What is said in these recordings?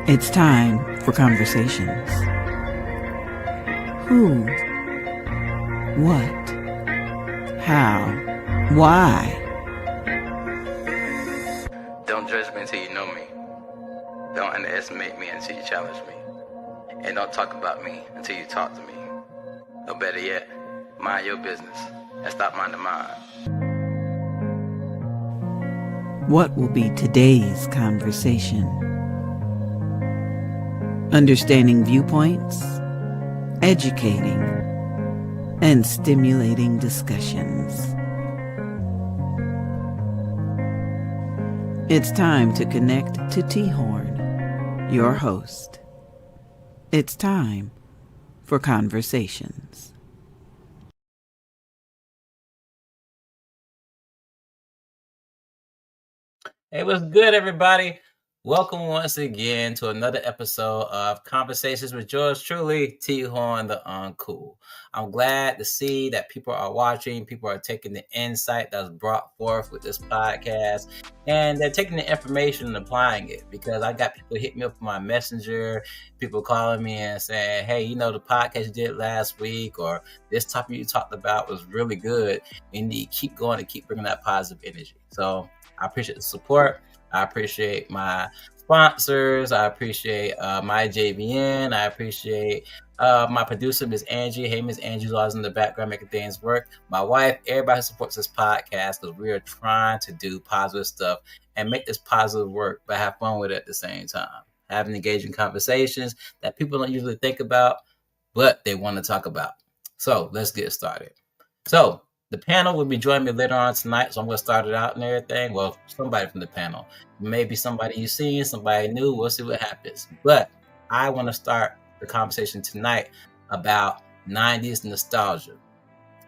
It's time for conversations. Who? What? How? Why? Don't judge me until you know me. Don't underestimate me until you challenge me. And don't talk about me until you talk to me. Or better yet, mind your business and stop minding mine. What will be today's conversation? Understanding viewpoints, educating, and stimulating discussions. It's time to connect to T-Horne, your host. It's time for conversations. Hey, what's good, everybody? Welcome once again to another episode of Conversations with yours truly, T-Horne da Uncool. I'm glad to see that people are watching, people are taking the insight that's brought forth with this podcast, and they're taking the information and applying it, because I got people hitting me up on my messenger, people calling me and saying, hey, you know, the podcast you did last week, or this topic you talked about was really good. You need to keep going and keep bringing that positive energy. So I appreciate the support. I appreciate my sponsors. I appreciate my JVN. I appreciate my producer, Miss Angie. Hey, Miss Angie's always in the background making things work. My wife, everybody who supports this podcast, because we are trying to do positive stuff and make this positive work, but have fun with it at the same time. Having engaging conversations that people don't usually think about, but they want to talk about. So let's get started. So the panel will be joining me later on tonight, so I'm going to start it out and everything. Well, somebody from the panel. Maybe somebody you've seen, somebody new. We'll see what happens. But I want to start the conversation tonight about 90s nostalgia.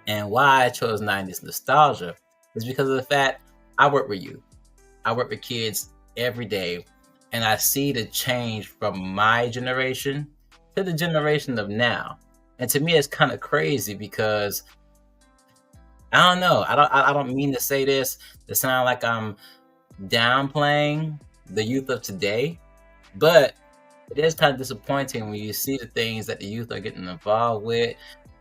And why I chose 90s nostalgia is because of the fact I work with youth. I work with kids every day, and I see the change from my generation to the generation of now. And to me, it's kind of crazy because I don't know. I don't mean to say this to sound like I'm downplaying the youth of today, but it is kind of disappointing when you see the things that the youth are getting involved with,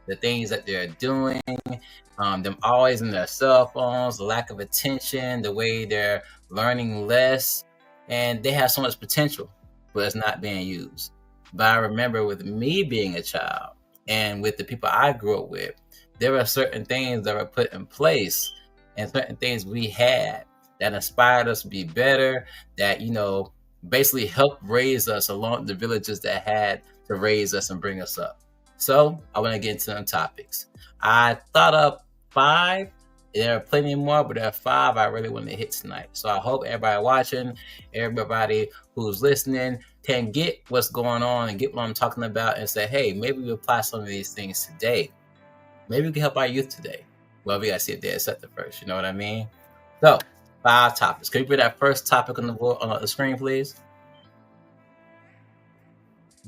the things that they're doing, them always in their cell phones, the lack of attention, the way they're learning less, and they have so much potential, but it's not being used. But I remember with me being a child and with the people I grew up with, there are certain things that were put in place and certain things we had that inspired us to be better, that, you know, basically helped raise us along the villages that had to raise us and bring us up. So I want to get into some topics. I thought of 5. There are plenty more, but there are 5 I really want to hit tonight. So I hope everybody watching, everybody who's listening can get what's going on and get what I'm talking about and say, hey, maybe we apply some of these things today. Maybe we can help our youth today. Well, we got to see if they accept it first. You know what I mean? So, 5 topics. Can you put that first topic on the screen, please?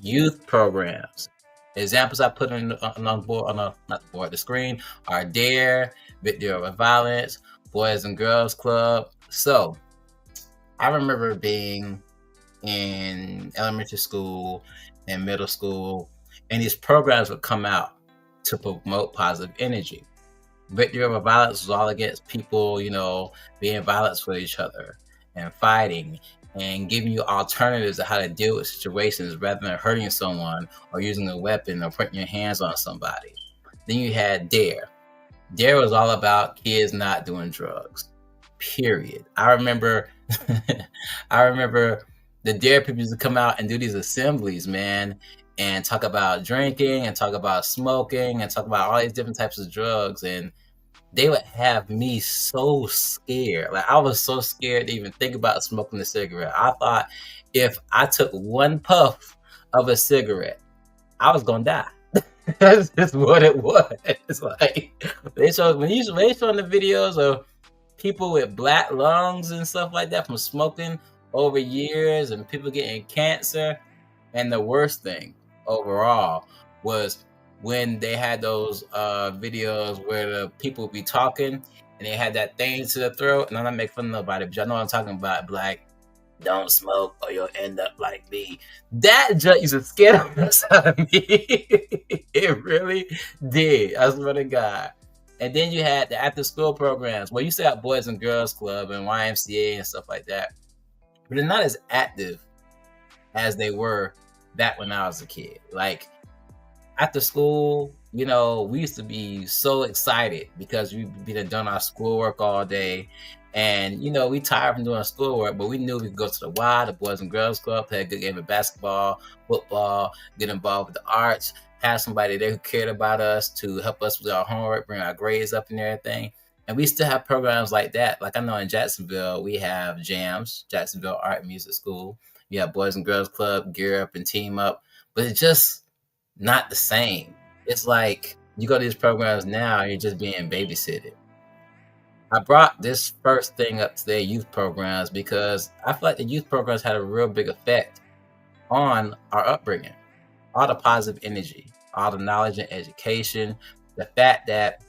Youth programs. Examples I put on the screen are DARE, Victory Over Violence, Boys and Girls Club. So, I remember being in elementary school and middle school, and these programs would come out to promote positive energy. Victory Over Violence was all against people, you know, being violent with each other and fighting and giving you alternatives to how to deal with situations rather than hurting someone or using a weapon or putting your hands on somebody. Then you had DARE. DARE was all about kids not doing drugs, period. I remember the DARE people used to come out and do these assemblies, man, and talk about drinking and talk about smoking and talk about all these different types of drugs. And they would have me so scared. Like, I was so scared to even think about smoking a cigarette. I thought if I took one puff of a cigarette, I was going to die. That's just what it was. It's like, when they showing the videos of people with black lungs and stuff like that from smoking over years and people getting cancer. And the worst thing overall was when they had those videos where the people would be talking and they had that thing to the throat. And I'm not making fun of nobody, but y'all know what I'm talking about. Like, Don't smoke or you'll end up like me. That just used to scare the mess out of me. It really did. I swear to God. And then you had the after school programs. Well, you still have Boys and Girls Club and YMCA and stuff like that. But they're not as active as they were back when I was a kid. Like after school, we used to be so excited because we'd been done our schoolwork all day. And, we tired from doing schoolwork, but we knew we could go to the Y, the Boys and Girls Club, play a good game of basketball, football, get involved with the arts, have somebody there who cared about us to help us with our homework, bring our grades up and everything. And we still have programs like that. Like I know in Jacksonville, we have JAMS, Jacksonville Art and Music School. We have Boys and Girls Club, Gear Up and Team Up. But it's just not the same. It's like you go to these programs now, you're just being babysitted. I brought this first thing up today, youth programs, because I feel like the youth programs had a real big effect on our upbringing. All the positive energy, all the knowledge and education, the fact that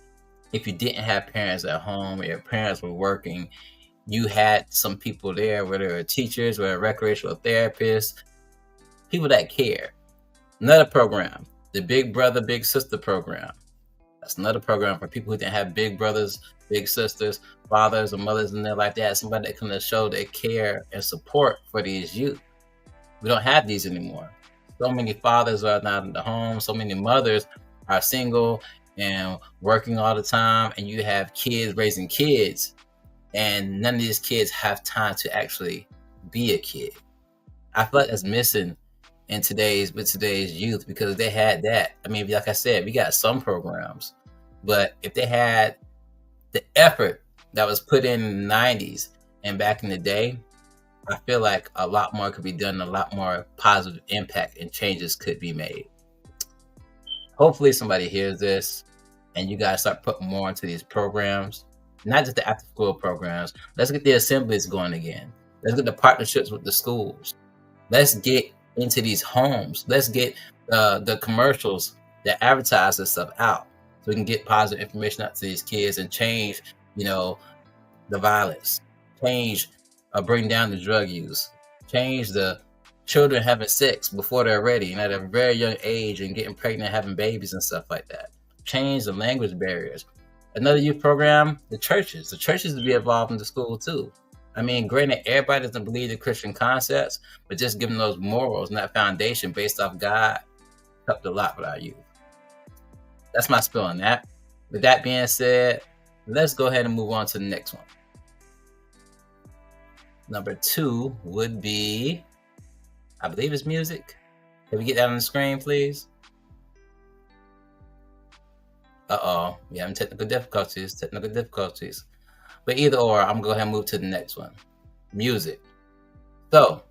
if you didn't have parents at home or your parents were working, you had some people there, whether they're teachers, whether recreational therapists, people that care. Another program, the Big Brother, Big Sister program. That's another program for people who didn't have big brothers, big sisters, fathers or mothers in their life. They had somebody that can show their care and support for these youth. We don't have these anymore. So many fathers are not in the home. So many mothers are single and working all the time. And you have kids raising kids. And none of these kids have time to actually be a kid. I feel like that's missing in today's youth because they had that. I mean, like I said, we got some programs. But if they had the effort that was put in the 90s and back in the day, I feel like a lot more could be done, a lot more positive impact and changes could be made. Hopefully somebody hears this and you guys start putting more into these programs, not just the after school programs. Let's get the assemblies going again. Let's get the partnerships with the schools. Let's get into these homes. Let's get the commercials that advertise this stuff out so we can get positive information out to these kids and change, the violence, change bring down the drug use, change the children having sex before they're ready and at a very young age and getting pregnant, having babies and stuff like that. Change the language barriers. Another youth program, the churches. The churches to be involved in the school too. I mean, granted, everybody doesn't believe the Christian concepts, but just giving those morals and that foundation based off God helped a lot with our youth. That's my spill on that. With that being said, let's go ahead and move on to the next one. Number 2 would be, I believe it's music. Can we get that on the screen, please? We having technical difficulties. But either or, I'm going to go ahead and move to the next one. Music. So,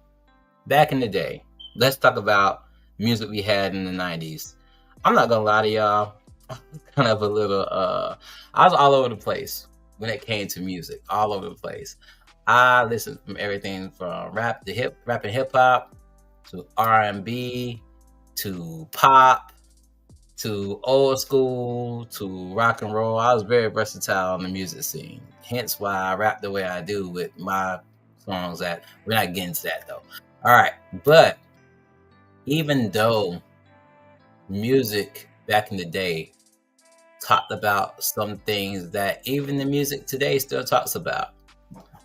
back in the day, let's talk about music we had in the 90s. I'm not going to lie to y'all. I'm kind of a little, I was all over the place when it came to music. All over the place. I listened from everything from rap and hip hop to R&B to pop to old school to rock and roll. I was very versatile on the music scene. Hence why I rap the way I do with my songs. That we're not getting to that though. All right, but even though music back in the day talked about some things that even the music today still talks about,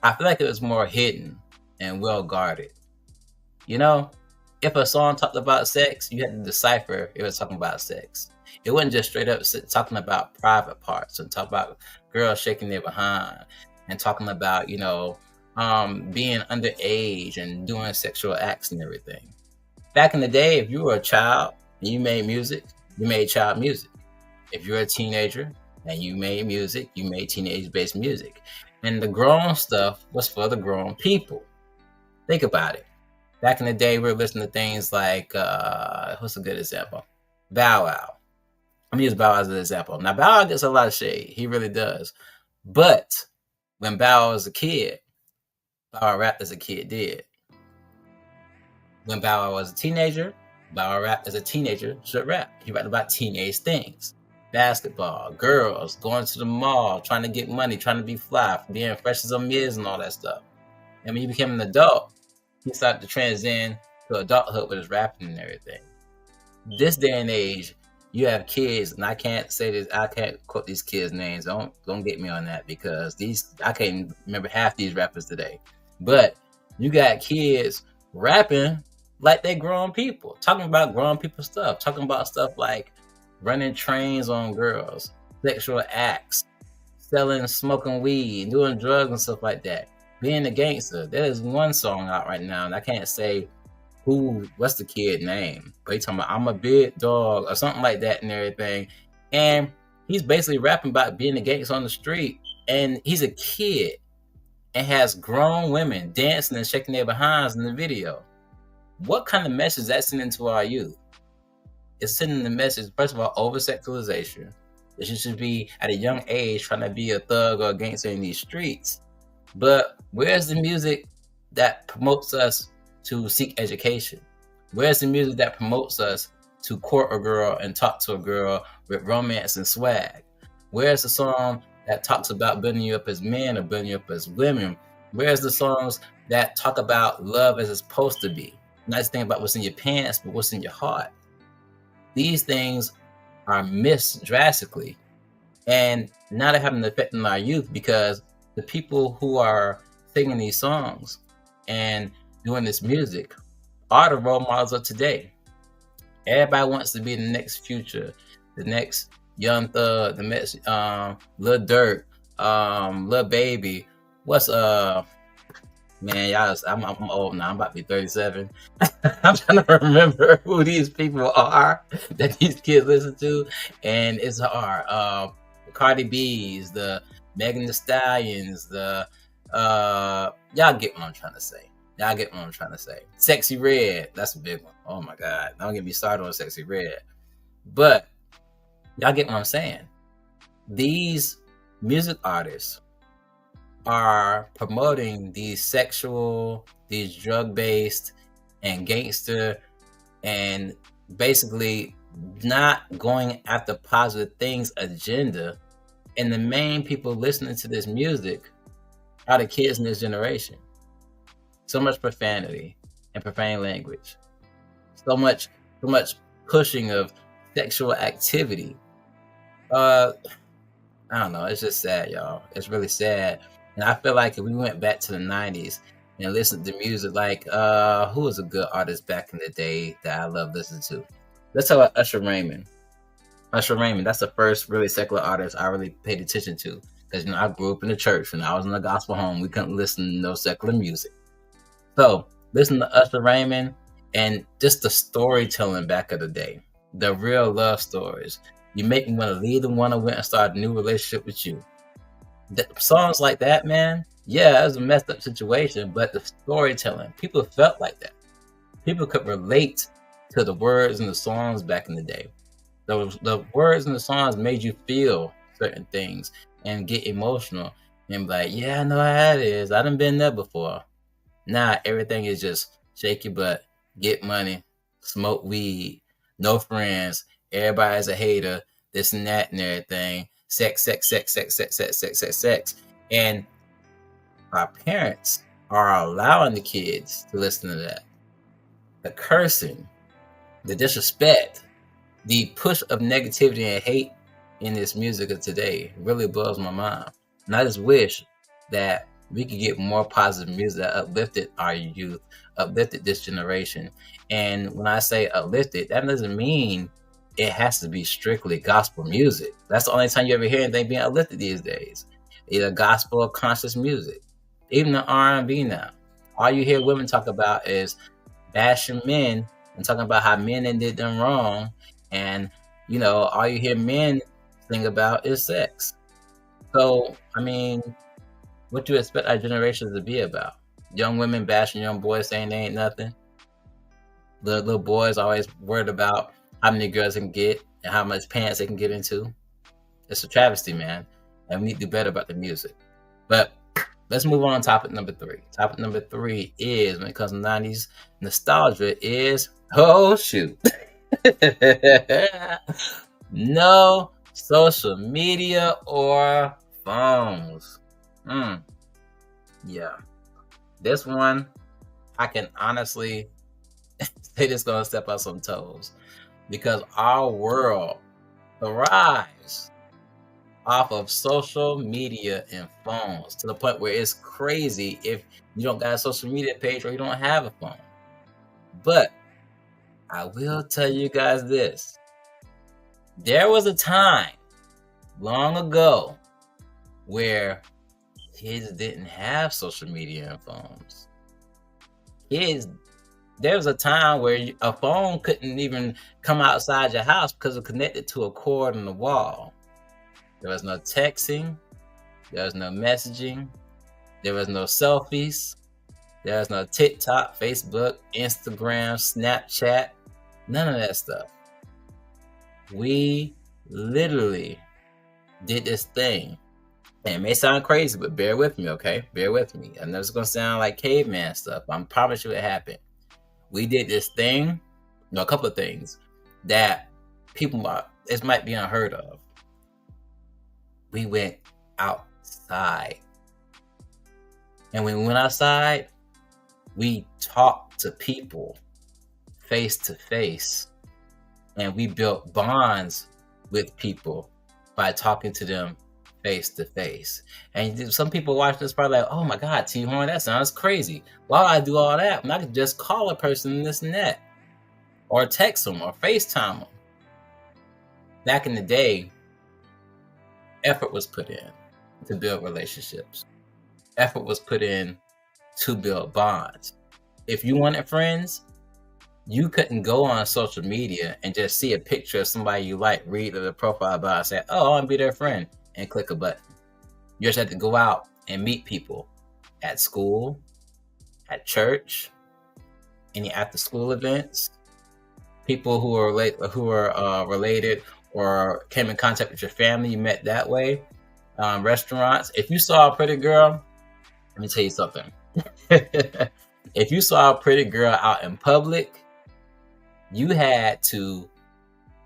I feel like it was more hidden and well guarded. If a song talked about sex, you had to decipher it was talking about sex. It wasn't just straight up talking about private parts and talk about girls shaking their behind and talking about, being underage and doing sexual acts and everything. Back in the day, if you were a child and you made music, you made child music. If you're a teenager and you made music, you made teenage-based music. And the grown stuff was for the grown people. Think about it. Back in the day, we were listening to things like, what's a good example? Bow Wow. I'm going to use Bow Wow as an example. Now, Bow Wow gets a lot of shade. He really does. But when Bow Wow was a kid, Bow Wow rapped as a kid did. When Bow Wow was a teenager, Bow Wow rapped as a teenager should rap. He rapped about teenage things. Basketball, girls, going to the mall, trying to get money, trying to be fly, being fresh as a Miz and all that stuff. And when you became an adult, he started to transcend to adulthood with his rapping and everything. This day and age, you have kids, and I can't say this. I can't quote these kids' names. Don't get me on that, because I can't remember half these rappers today. But you got kids rapping like they grown people, talking about grown people stuff, talking about stuff like running trains on girls, sexual acts, selling, smoking weed, doing drugs and stuff like that. Being a gangster. There is one song out right now, and I can't say what's the kid name, but he's talking about I'm a big dog or something like that and everything. And he's basically rapping about being a gangster on the street, and he's a kid and has grown women dancing and shaking their behinds in the video. What kind of message is that sending to our youth? It's sending the message, first of all, over-sexualization. That you should be, at a young age, trying to be a thug or a gangster in these streets. But where's the music that promotes us to seek education? Where's the music that promotes us to court a girl and talk to a girl with romance and swag? Where's the song that talks about building you up as men or building you up as women? Where's the songs that talk about love as it's supposed to be? Not just think about what's in your pants, but what's in your heart. These things are missed drastically, and now they're having an effect on our youth, because the people who are singing these songs and doing this music are the role models of today. Everybody wants to be the next Future, the next Young Thug, the next Lil Durk, Lil Baby. What's man, y'all, I'm old now. I'm about to be 37. I'm trying to remember who these people are that these kids listen to, and it's hard. The Cardi B's, the Megan Thee Stallions, the y'all get what I'm trying to say. Sexy Red, that's a big one. Oh my God, don't get me started on Sexy Red. But y'all get what I'm saying. These music artists are promoting these sexual, these drug-based and gangster, and basically not going after positive things agenda. And the main people listening to this music are the kids in this generation. So much profanity and profane language. So much pushing of sexual activity. I don't know. It's just sad, y'all. It's really sad. And I feel like if we went back to the 90s and listened to music like, who was a good artist back in the day that I love listening to? Let's talk about Usher Raymond. Usher Raymond, that's the first really secular artist I really paid attention to. Because, I grew up in the church. When I was in a gospel home, we couldn't listen to no secular music. So, listen to Usher Raymond and just the storytelling back of the day. The real love stories. You make me want to leave the one I went and start a new relationship with you. The songs like that, man, yeah, it was a messed up situation, but the storytelling, people felt like that. People could relate to the words and the songs back in the day. The words and the songs made you feel certain things and get emotional and be like, yeah, I know how it is. I done been there before. Nah, everything is just shake your butt, get money, smoke weed, no friends, everybody's a hater, this and that and everything. Sex. And our parents are allowing the kids to listen to that. The cursing, the disrespect, the push of negativity and hate in this music of today really blows my mind. And I just wish that we could get more positive music that uplifted our youth, uplifted this generation. And when I say uplifted, that doesn't mean it has to be strictly gospel music. That's the only time you ever hear anything being uplifted these days. Either gospel or conscious music. Even the R&B now. All you hear women talk about is bashing men and talking about how men did them wrong. And, all you hear men sing about is sex. So, what do you expect our generations to be about? Young women bashing young boys saying they ain't nothing. The little boys always worried about how many girls they can get and how much pants they can get into. It's a travesty, man. And we need to do better about the music. But let's move on to topic number 3. Topic number 3 is, when it comes to 90s nostalgia, is, oh shoot. No social media or phones. Yeah. This one, I can honestly say this gonna step on some toes, because our world thrives off of social media and phones, to the point where it's crazy if you don't got a social media page or you don't have a phone. But I will tell you guys this. There was a time long ago where kids didn't have social media and phones. There was a time where a phone couldn't even come outside your house because it was connected to a cord on the wall. There was no texting. There was no messaging. There was no selfies. There was no TikTok, Facebook, Instagram, Snapchat. None of that stuff. We literally did this thing. And it may sound crazy, but bear with me, okay? Bear with me. I know it's going to sound like caveman stuff. I promise you it happened. We did this thing, a couple of things that this might be unheard of. We went outside. And when we went outside, we talked to people face to face. And we built bonds with people by talking to them face to face. And some people watch this probably like, oh my God, T-Horne, that sounds crazy. Why would I do all that when I could just call a person in this and that? Or text them or FaceTime them. Back in the day, effort was put in to build relationships. Effort was put in to build bonds. If you wanted friends, you couldn't go on social media and just see a picture of somebody you like, read the profile about, and say, oh, I want to be their friend, and click a button. You just had to go out and meet people at school, at church, any after school events, people who are related or came in contact with your family, you met that way, restaurants. If you saw a pretty girl, let me tell you something. If you saw a pretty girl out in public, you had to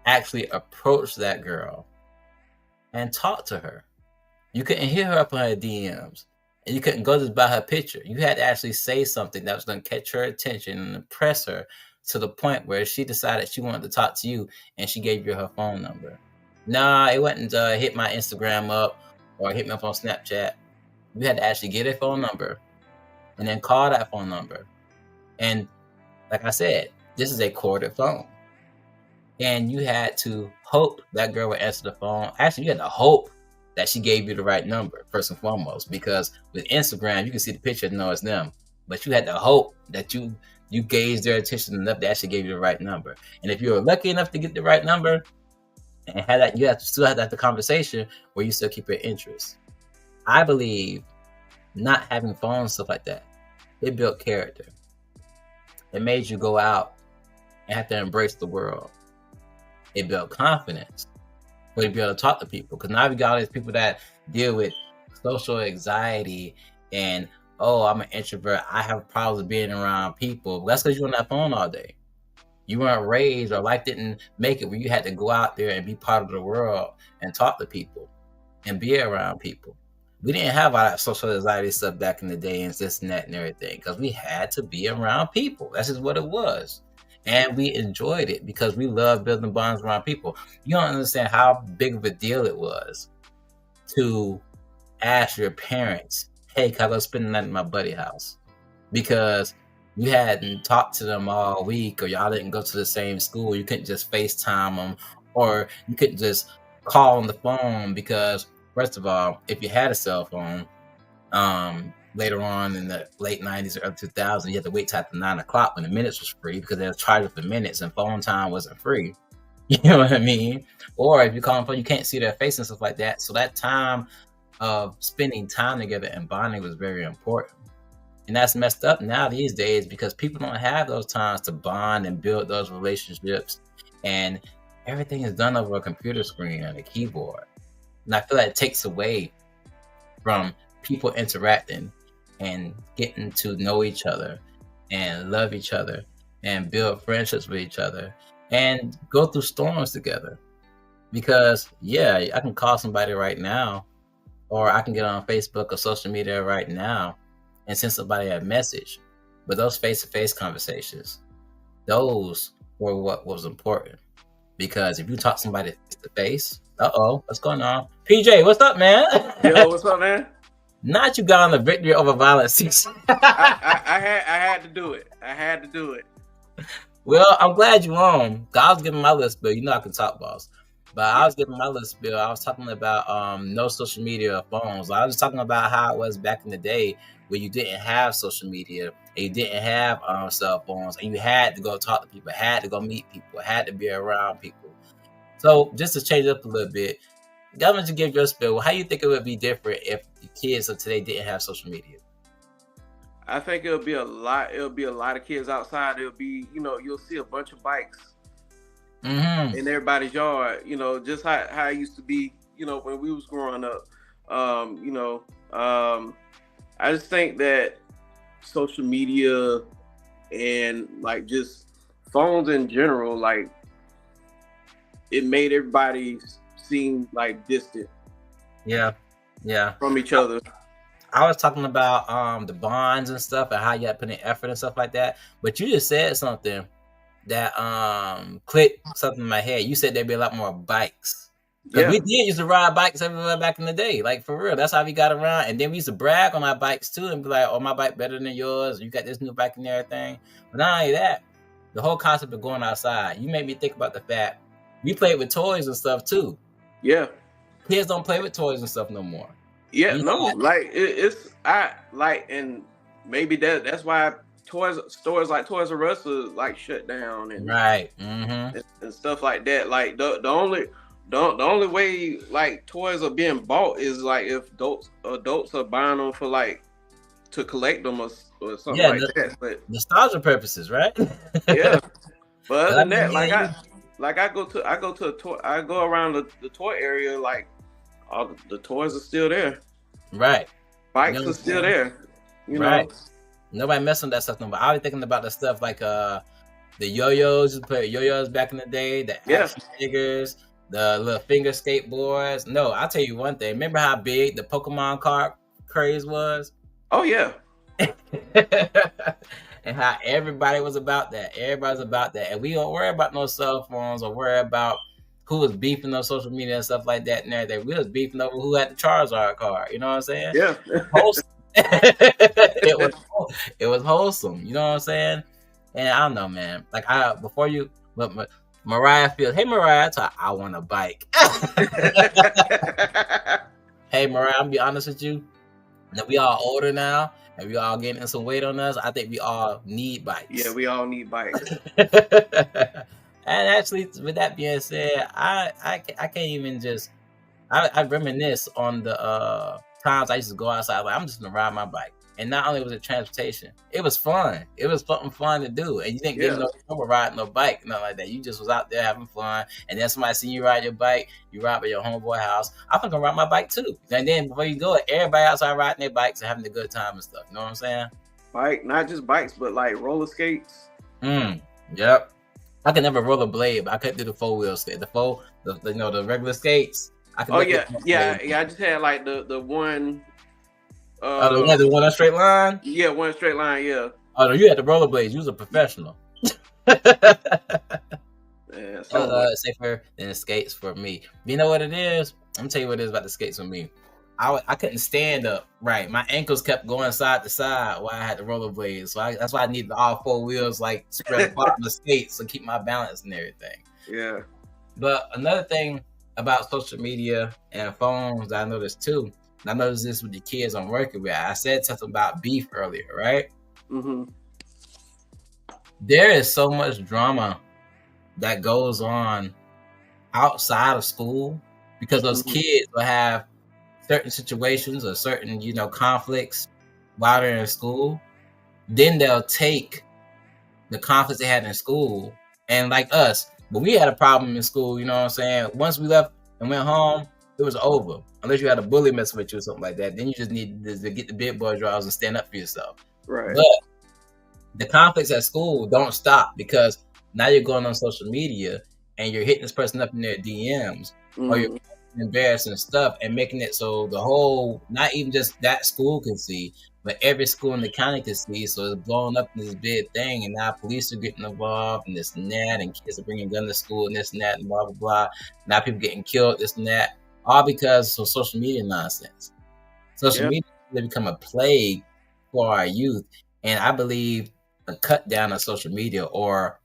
actually approach that girl and talk to her. You couldn't hit her up on her DMs, and you couldn't go just by her picture. You had to actually say something that was going to catch her attention and impress her to the point where she decided she wanted to talk to you, and she gave you her phone number. Nah, it wasn't hit my Instagram up or hit me up on Snapchat. You had to actually get a phone number and then call that phone number. And like I said, this is a corded phone. And you had to hope that girl would answer the phone. Actually, you had to hope that she gave you the right number, first and foremost, because with Instagram, you can see the picture and know it's them. But you had to hope that you gauged their attention enough that actually gave you the right number. And if you were lucky enough to get the right number and had that, you still have the conversation where you still keep your interest. I believe not having phones, stuff like that, it built character. It made you go out and have to embrace the world. It built confidence for you to be able to talk to people. Because now we got all these people that deal with social anxiety and, oh, I'm an introvert, I have problems being around people. That's because you're on that phone all day. You weren't raised, or life didn't make it where you had to go out there and be part of the world and talk to people and be around people. We didn't have all that social anxiety stuff back in the day and this and that and everything, because we had to be around people. That's just what it was. And we enjoyed it because we love building bonds around people. You don't understand how big of a deal it was to ask your parents, hey, can I go spend the night at my buddy's house? Because you hadn't talked to them all week, or y'all didn't go to the same school. You couldn't just FaceTime them, or you couldn't just call on the phone because, first of all, if you had a cell phone, later on in the late 90s or early 2000s, you had to wait till after 9 o'clock when the minutes was free, because they were charging for minutes and phone time wasn't free. You know what I mean? Or if you call them phone, you can't see their face and stuff like that. So that time of spending time together and bonding was very important. And that's messed up now these days because people don't have those times to bond and build those relationships. And everything is done over a computer screen and a keyboard. And I feel like it takes away from people interacting and getting to know each other and love each other and build friendships with each other and go through storms together. Because, yeah, I can call somebody right now, or I can get on Facebook or social media right now and send somebody a message. But those face-to-face conversations, those were what was important. Because if you talk somebody face-to-face, what's going on? PJ, what's up, man? Yo, what's up, man? Not you got on the victory over violence. I had to do it. I had to do it. Well, I'm glad you're on. I was giving my list, but you know I can talk, boss. But I was giving my list, Bill. I was talking about no social media or phones. I was talking about how it was back in the day where you didn't have social media and you didn't have cell phones, and you had to go talk to people, had to go meet people, had to be around people. So just to change it up a little bit, government to give your spill. How you think it would be different if the kids of today didn't have social media? I think it'll be a lot of kids outside. It'll be, you'll see a bunch of bikes in everybody's yard, just how it used to be, when we was growing up. I just think that social media and like just phones in general, like it made everybody seem like distant. Yeah. From each other. I was talking about the bonds and stuff and how you got to put in effort and stuff like that. But you just said something that clicked something in my head. You said there'd be a lot more bikes. Yeah. We did used to ride bikes everywhere back in the day. Like, for real. That's how we got around. And then we used to brag on our bikes, too, and be like, oh, my bike better than yours. You got this new bike and everything. But not only that, the whole concept of going outside, you made me think about the fact we played with toys and stuff, too. Yeah. Kids don't play with toys and stuff no more. Yeah, and maybe that's why stores like Toys R Us are like shut down and right, and stuff like that. Like the only way like toys are being bought is like if adults are buying them for like to collect them or something that. But nostalgia purposes, right? Yeah. But other than that, I go around the toy area, like all the toys are still there. Right. Bikes are still there. You know? Nobody messing with that stuff no more. I was thinking about the stuff like the yo-yos. You put yo-yos back in the day, the action figures, the little finger skateboards. No, I'll tell you one thing. Remember how big the Pokemon card craze was? Oh yeah. And how everybody was about that. Everybody's about that. And we don't worry about no cell phones or worry about who was beefing on social media and stuff like that and everything. We was beefing over who had the Charizard card. You know what I'm saying? Yeah. It was wholesome. You know what I'm saying? And I don't know, man. Like Mariah feels, hey Mariah, I want a bike. Hey Mariah, I'm gonna be honest with you. That we all older now and we all getting some weight on us. I think we all need bikes. Yeah, we all need bikes. And actually, with that being said, I can't even just I reminisce on the times I used to go outside. Like, I'm just gonna ride my bike, and not only was it transportation, it was fun. It was something fun to do, and you didn't get no trouble riding no bike, nothing like that. You just was out there having fun, and then somebody see you ride your bike, you ride by your homeboy house. I'm gonna ride my bike too, and then before you go, everybody outside riding their bikes and having a good time and stuff. You know what I'm saying? Bike, not just bikes, but like roller skates. Yep. I could never roll a blade, but I couldn't do the 4-wheel skate. The regular skates. I just had like the one. The one on straight line. Yeah, one straight line. Yeah. Oh no, you had the rollerblades. You was a professional. Safer than the skates for me. You know what it is? I'm gonna tell you what it is about the skates for me. I couldn't stand up right. My ankles kept going side to side while I had the rollerblades. So that's why I needed all 4 wheels like spread apart on the skates to keep my balance and everything. Yeah. But another thing about social media and phones that I noticed too, and I noticed this with the kids I'm working with. I said something about beef earlier, right? There is so much drama that goes on outside of school because those kids will have certain situations or certain, conflicts while they're in school. Then they'll take the conflicts they had in school, and like us, when we had a problem in school, you know what I'm saying? Once we left and went home, it was over. Unless you had a bully messing with you or something like that, then you just need to get the big boy draws and stand up for yourself. Right. But the conflicts at school don't stop because now you're going on social media and you're hitting this person up in their DMs or you're embarrassing stuff and making it so the whole, not even just that school can see, but every school in the county could see. So it's blown up in this big thing, and now police are getting involved and this and that, and kids are bringing guns to school and this and that and blah blah blah. Now people getting killed, this and that, all because of social media nonsense. Social media has become a plague for our youth, and I believe a cut down on social media, or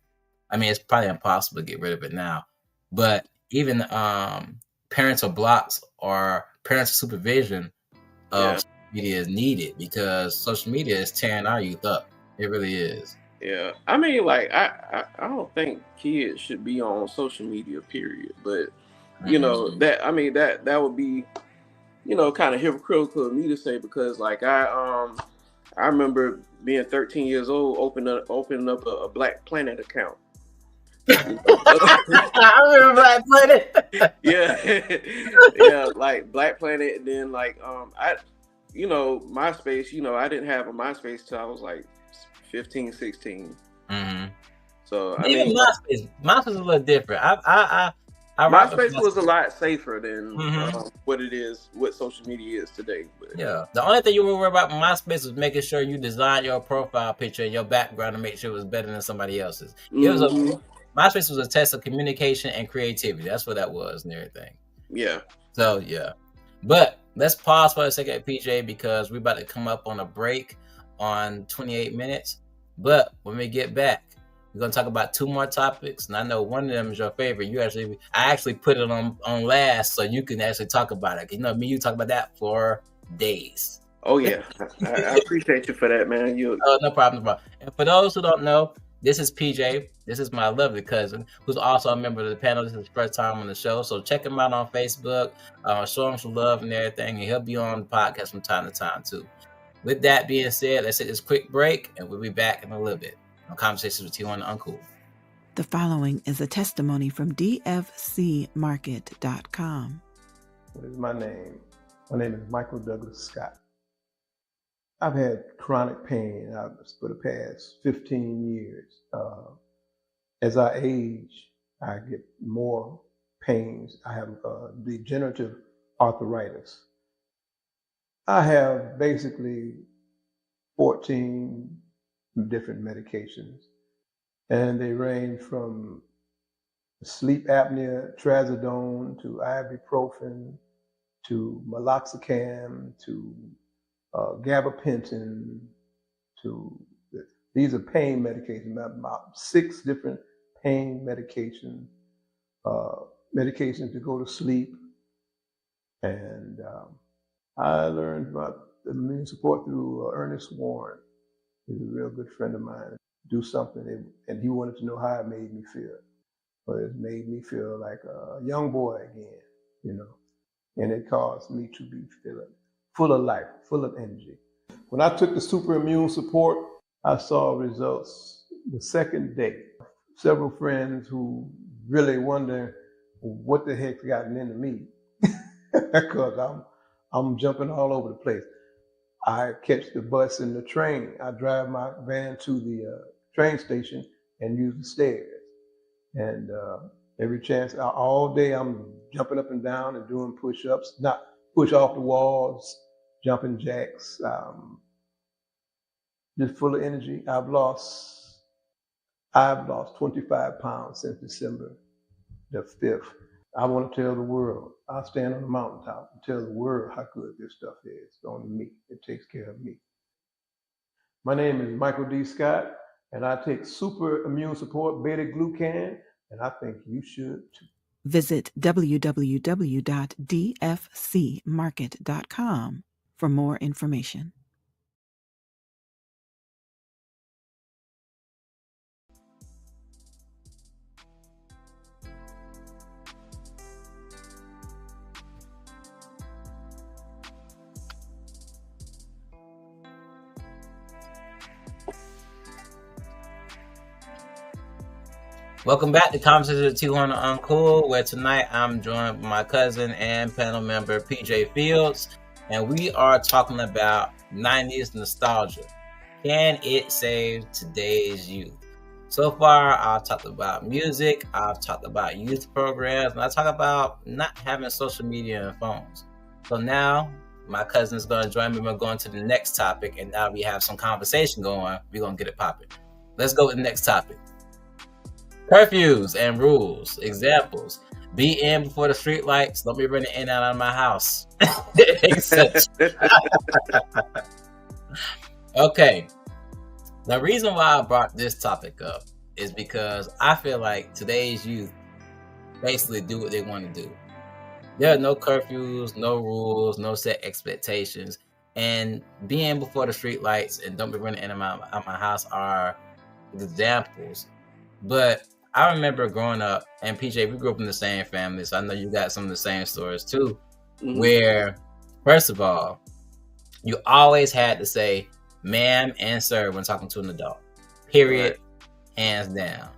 I mean, it's probably impossible to get rid of it now, but even parental blocks or parental supervision of social media is needed, because social media is tearing our youth up. It really is. Yeah, I mean, like I don't think kids should be on social media, period. But you know that that would be, you know, kind of hypocritical of me to say, because like I remember being 13 years old, opening up a Black Planet account. I remember Black Planet. yeah, like Black Planet, and then like you know, MySpace. You know, I didn't have a MySpace till I was like 15, 16. So I mean, MySpace is a little different. MySpace was a lot safer than what social media is today. But. Yeah, the only thing you would worry about MySpace was making sure you design your profile picture and your background to make sure it was better than somebody else's. MySpace was a test of communication and creativity. That's what that was and everything. Yeah. So yeah, but let's pause for a second, PJ, because we're about to come up on a break on 28 minutes. But when we get back, we're gonna talk about 2 more topics, and I know one of them is your favorite. I actually put it on last so you can actually talk about it. You know, me, you talk about that for days. Oh yeah, I appreciate you for that, man. No problem. And for those who don't know, this is PJ. This is my lovely cousin, who's also a member of the panel. This is his first time on the show, so check him out on Facebook. Show him some love and everything, and he'll be on the podcast from time to time too. With that being said, let's take this quick break, and we'll be back in a little bit on Conversations with T-Horne da Uncool. The following is a testimony from dfcmarket.com. What is my name? My name is Michael Douglas Scott. I've had chronic pain for the past 15 years. As I age, I get more pains. I have degenerative arthritis. I have basically 14 different medications, and they range from sleep apnea, trazodone, to ibuprofen, to meloxicam, to gabapentin, these are pain medications, about 6 different pain medications, medications to go to sleep. And I learned about the immune support through Ernest Warren. He's a real good friend of mine. Do something, and he wanted to know how it made me feel. But it made me feel like a young boy again, you know. And it caused me to be feeling full of life, full of energy. When I took the super immune support, I saw results the second day. Several friends who really wonder what the heck's gotten into me, because I'm jumping all over the place. I catch the bus and the train. I drive my van to the train station and use the stairs. And every chance, all day I'm jumping up and down and doing push-ups, not push off the walls, jumping jacks, just full of energy. I've lost 25 pounds since December the 5th. I want to tell the world. I'll stand on the mountaintop and tell the world how good this stuff is. It's on me. It takes care of me. My name is Michael D. Scott, and I take super immune support beta-glucan, and I think you should too. Visit www.dfcmarket.com for more information. Welcome back to Conversations with T-Horne da Uncool, where tonight I'm joined by my cousin and panel member PJ Fields, and we are talking about 90s nostalgia. Can it save today's youth? So far, I've talked about music, I've talked about youth programs, and I talk about not having social media and phones. So now my cousin's going to join me. We're going to go into the next topic, and now we have some conversation going. We're going to get it popping. Let's go with the next topic. Curfews and rules. Examples. Be in before the street lights. Don't be running in and out of my house. Okay. The reason why I brought this topic up is because I feel like today's youth basically do what they want to do. There are no curfews, no rules, no set expectations. And being before the street lights and don't be running in and out of my house are examples. But I remember growing up, and PJ, we grew up in the same family, so I know you got some of the same stories too, where, first of all, you always had to say ma'am and sir when talking to an adult. Period. Right. Hands down.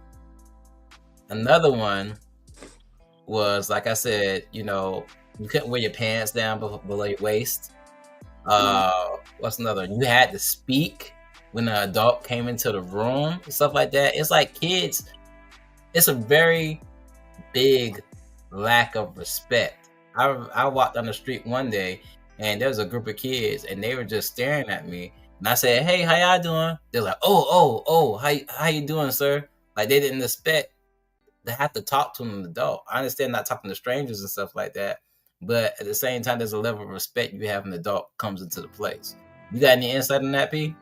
Another one was, like I said, you couldn't wear your pants down below your waist. What's another? You had to speak when an adult came into the room, stuff like that. It's like kids, it's a very big lack of respect. I walked down the street one day and there was a group of kids and they were just staring at me. And I said, hey, how y'all doing? They're like, oh, how you doing, sir? Like they didn't expect to have to talk to an adult. I understand not talking to strangers and stuff like that. But at the same time, there's a level of respect you have an adult comes into the place. You got any insight on that, P?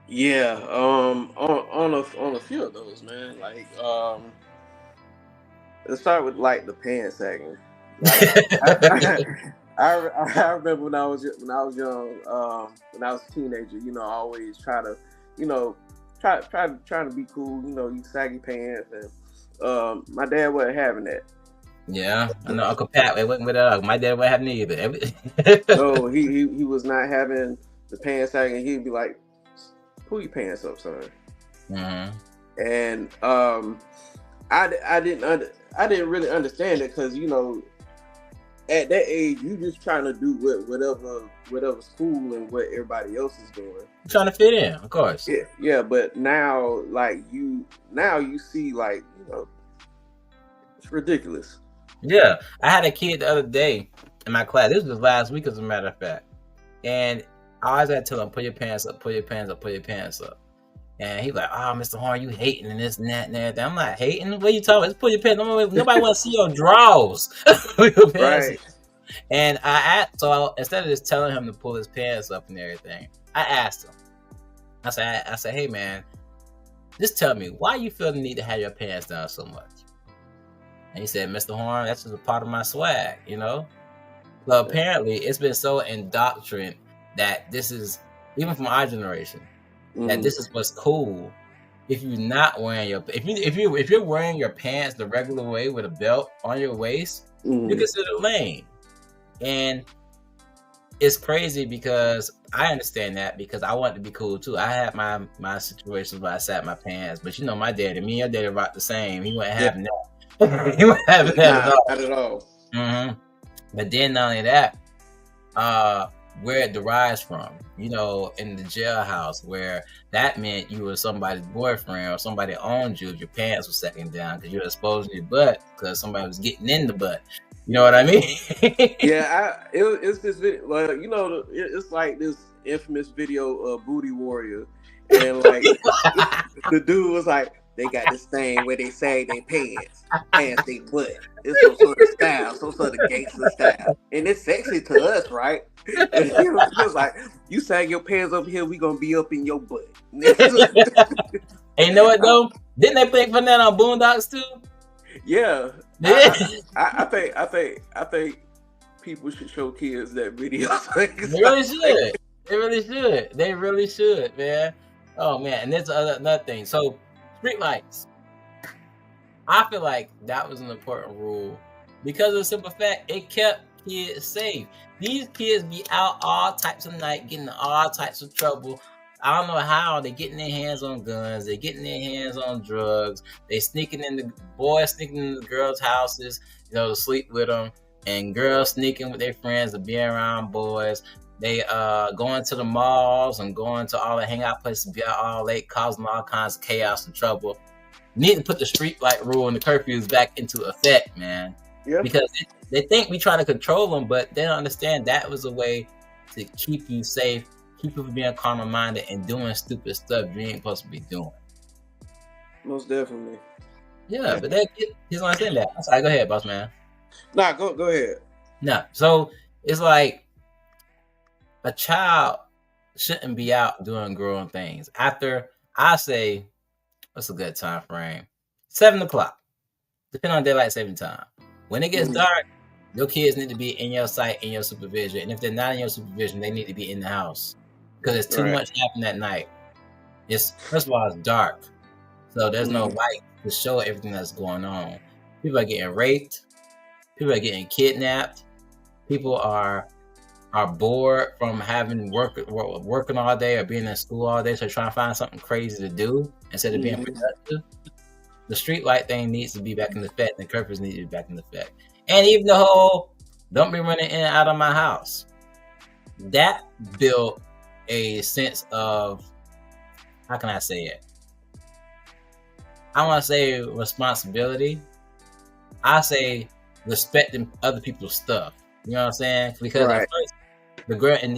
Yeah, on a few of those, man. Like, let's start with like the pants sagging. Like, I remember when I was young, when I was a teenager. I always try to, trying to be cool. You saggy pants, and my dad wasn't having that. Yeah, I know Uncle Pat. It wasn't with my dad wasn't having it either. So he was not having the pants sagging. He'd be like, pull your pants up, son. Mm-hmm. And I didn't really understand it because at that age you just trying to do whatever's cool and what everybody else is doing. You're trying to fit in, of course. Yeah. But now, like you see, like it's ridiculous. Yeah, I had a kid the other day in my class. This was last week, as a matter of fact, and I always had to tell him, pull your pants up, pull your pants up, pull your pants up. And he's like, oh, Mr. Horn, you hating and this and that and everything. I'm not hating. What are you talking about? Just pull your pants. Nobody want to see your drawers. Right. And so instead of just telling him to pull his pants up and everything, I asked him. I said, hey, man, just tell me, why you feel the need to have your pants down so much? And he said, Mr. Horn, that's just a part of my swag, So apparently it's been so indoctrined that this is, even from our generation, that this is what's cool. If you're not wearing if you're wearing your pants the regular way with a belt on your waist, you're considered lame. And it's crazy because I understand that because I want to be cool too. I had my situations where I sat my pants, but my daddy, me and your daddy rocked the same. He wasn't having that. He wasn't having that at all. Not at all. Mm-hmm. But then not only that, where it derives from, in the jailhouse, where that meant you were somebody's boyfriend or somebody owned you if your pants were second down because you were exposing your butt because somebody was getting in the butt. You know what I mean? Yeah, it's this video, like, it's like this infamous video of Booty Warrior, and like the dude was like, they got this thing where they sag their pants they butt. It's some sort of style, some sort of gangster style, and it's sexy to us, right? And he was like, you sag your pants up here, we gonna be up in your butt. And you know what though? Didn't they play for that on Boondocks too? Yeah. I think people should show kids that video. They really should, man. Oh man, and there's another thing. So street lights. I feel like that was an important rule because of the simple fact it kept kids safe. These kids be out all types of night, getting in all types of trouble. I don't know how they getting their hands on guns. They getting their hands on drugs. They sneaking in the girls' houses, to sleep with them, and girls sneaking with their friends to be around boys. They going to the malls and going to all the hangout places, be out all late, causing all kinds of chaos and trouble. Need to put the street light rule and the curfews back into effect, man. Yeah. Because They think we trying to control them, but they don't understand that was a way to keep you safe, keep you from being carnal-minded and doing stupid stuff you ain't supposed to be doing. Most definitely. Yeah, but he's not saying that. Sorry, go ahead, boss man. Nah, go ahead. No, so it's like a child shouldn't be out doing growing things. After I say, what's a good time frame? 7 o'clock, depending on daylight saving time. When it gets dark, your kids need to be in your sight, in your supervision. And if they're not in your supervision, they need to be in the house because it's too much happening at night. First of all, it's dark, so there's no light to show everything that's going on. People are getting raped. People are getting kidnapped. People are bored from having working all day or being in school all day, so trying to find something crazy to do instead of being productive. The street light thing needs to be back in effect. The curfews need to be back in effect. And even the whole don't be running in and out of my house. That built a sense of, how can I say it? I want to say responsibility. I say respecting other people's stuff. You know what I'm saying? Because at first, the grandmas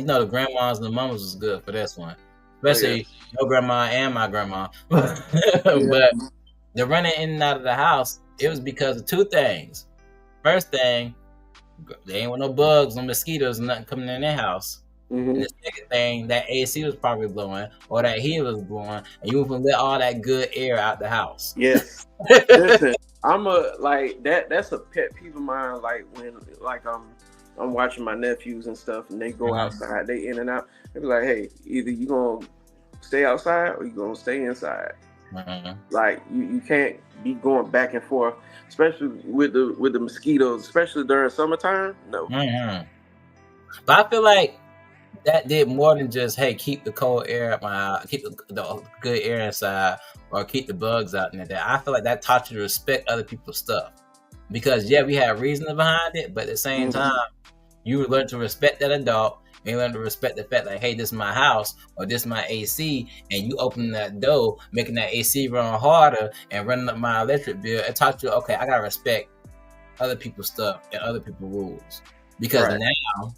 and the mamas was good for this one, especially your grandma and my grandma. But the running in and out of the house, it was because of two things. First thing, they ain't want no bugs, no mosquitoes, nothing coming in their house. And the second thing, that AC was probably blowing or that heater was blowing, and you were gonna let all that good air out the house. Yes. Listen, that's a pet peeve of mine. Like when I'm watching my nephews and stuff, and they go outside, they in and out. They be like, "Hey, either you gonna stay outside or you gonna stay inside." Like you can't be going back and forth, especially with the mosquitoes, especially during summertime. No. But I feel like that did more than just, hey, keep the cold air out my house, keep the good air inside, or keep the bugs out and that. I feel like that taught you to respect other people's stuff. Because we had reason behind it, but at the same time, you learn to respect that adult, and you learn to respect the fact like, hey, this is my house, or this is my AC, and you open that door, making that AC run harder and running up my electric bill. It taught you, okay, I gotta respect other people's stuff and other people's rules. Because now,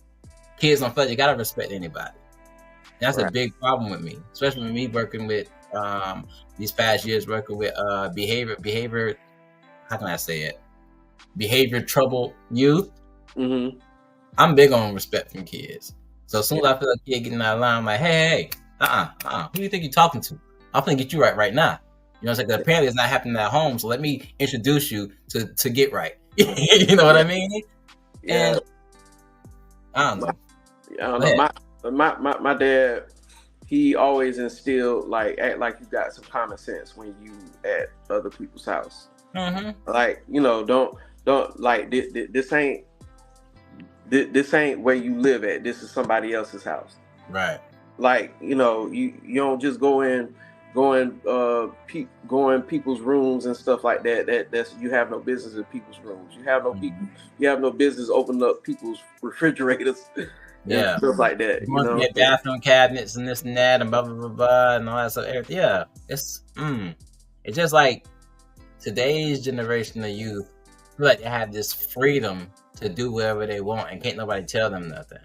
kids don't feel you gotta respect anybody. And that's a big problem with me, especially with me working with these past years, working with behavior. How can I say it? Behavior troubled youth. I'm big on respect from kids. So as soon as I feel a kid getting out of line, I'm like, hey, who do you think you're talking to? I'm gonna get you right now. You know, it's like apparently it's not happening at home, so let me introduce you to get right. You know what I mean? And I don't know. My dad, he always instilled act like you got some common sense when you at other people's house. Like, don't like this ain't where you live at. This is somebody else's house. Right. Like, you don't just go in people's rooms and stuff like that. That's you have no business in people's rooms. You have no business opening up people's refrigerators. And stuff like that. Get bathroom cabinets and this and that and blah blah blah blah and all that stuff. Yeah, it's just like today's generation of youth feel like they have this freedom to do whatever they want and can't nobody tell them nothing.